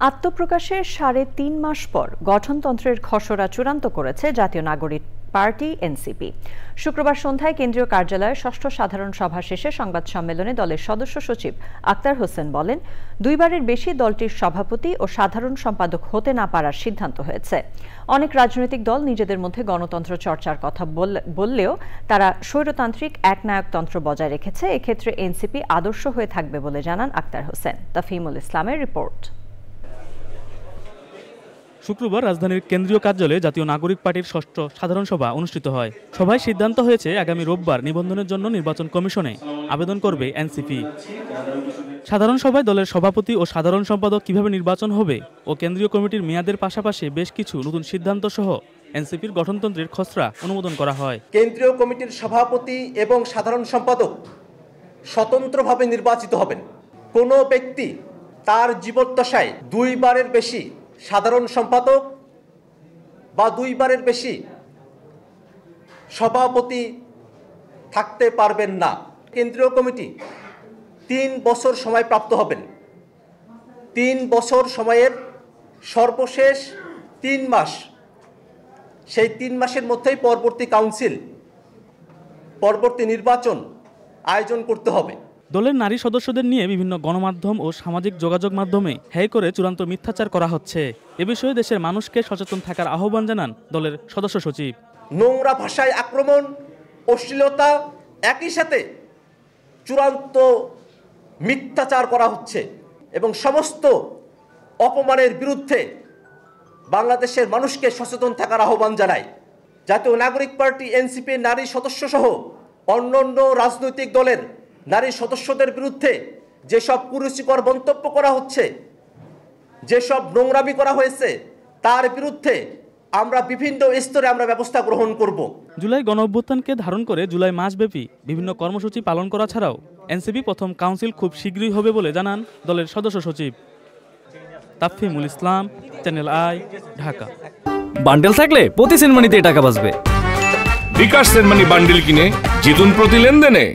আত্মপ্রকাশের ৩.৫ মাস পর গঠনতন্ত্রের খসড়া চূড়ান্ত করেছে জাতীয় নাগরিক পার্টি এনসিপি। শুক্রবার সন্ধ্যায় কেন্দ্রীয় কার্যালয়ে ষষ্ঠ সাধারণ সভা শেষে সংবাদ সম্মেলনে দলের সদস্য সচিব আক্তার হোসেন বলেন, দুইবারের বেশি দলটির সভাপতি ও সাধারণ সম্পাদক হতে না পারার সিদ্ধান্ত হয়েছে। অনেক রাজনৈতিক দল নিজেদের মধ্যে গণতন্ত্র চর্চার কথা বললেও তারা স্বৈরতান্ত্রিক একনায়কতন্ত্র বজায় রেখেছে। এক্ষেত্রে এনসিপি আদর্শ হয়ে থাকবে বলে জানান আক্তার হোসেন। তাফহিমুল ইসলামের রিপোর্ট। শুক্রবার রাজধানীর কেন্দ্রীয় কার্যালয়ে জাতীয় নাগরিক পার্টির ষষ্ঠ সাধারণ সভা অনুষ্ঠিত হয়। সভায় সিদ্ধান্ত হয়েছে আগামী রোববার নিবন্ধনের জন্য নির্বাচন কমিশনে আবেদন করবে এনসিপি। সাধারণ সভায় দলের সভাপতি ও সাধারণ সম্পাদক কিভাবে নির্বাচন হবে ও কেন্দ্রীয় কমিটির মেয়াদের পাশাপাশি বেশ কিছু নতুন সিদ্ধান্ত সহ এনসিপির গঠনতন্ত্রের খসড়া অনুমোদন করা হয়। কেন্দ্রীয় কমিটির সভাপতি এবং সাধারণ সম্পাদক স্বতন্ত্রভাবে নির্বাচিত হবেন। কোনো ব্যক্তি তার জীবদ্দশায় দুইবারের বেশি সাধারণ সম্পাদক বা দুইবারের বেশি সভাপতি থাকতে পারবেন না। কেন্দ্রীয় কমিটি ৩ বছর সময় প্রাপ্ত হবেন। ৩ বছর সময়ের সর্বশেষ ৩ মাস, সেই ৩ মাসের মধ্যেই পরবর্তী কাউন্সিল, পরবর্তী নির্বাচন আয়োজন করতে হবে। দলের নারী সদস্যদের নিয়ে বিভিন্ন গণমাধ্যম ও সামাজিক যোগাযোগ মাধ্যমে হ্যায় করে চূড়ান্ত মিথ্যাচার করা হচ্ছে। এ বিষয়ে দেশের মানুষকে সচেতন থাকার আহ্বান জানান দলের সদস্য সচিব। নোংরা ভাষায় আক্রমণ, অশ্লীলতা, একই সাথে চূড়ান্ত মিথ্যাচার করা হচ্ছে এবং সমস্ত অপমানের বিরুদ্ধে বাংলাদেশের মানুষকে সচেতন থাকার আহ্বান জানায়। জাতীয় নাগরিক পার্টি এনসিপির নারী সদস্য সহ অন্যান্য রাজনৈতিক দলের নারী সদস্যদের বিরুদ্ধে যেসব কুরুচিকর মন্তব্য করা হচ্ছে, যেসব নোংরামি করা হয়েছে, তার বিরুদ্ধে আমরা বিভিন্ন স্তরে ব্যবস্থা গ্রহণ করব। জুলাই গণঅভ্যুত্থানকে ধারণ করে জুলাই মাসব্যাপী বিভিন্ন কর্মসূচি পালন করা ছাড়াও এনসিপি প্রথম কাউন্সিল খুব শীঘ্রই হবে বলে জানান দলের সদস্য সচিব। তাফহিমুল ইসলাম, চ্যানেল আই, ঢাকা। বান্ডেল থাকলে প্রতি সেনমানিতে টাকা বাঁচবে। বিকাশ সেনমানি বান্ডেল কিনে জিতুন প্রতি লেনদেনে।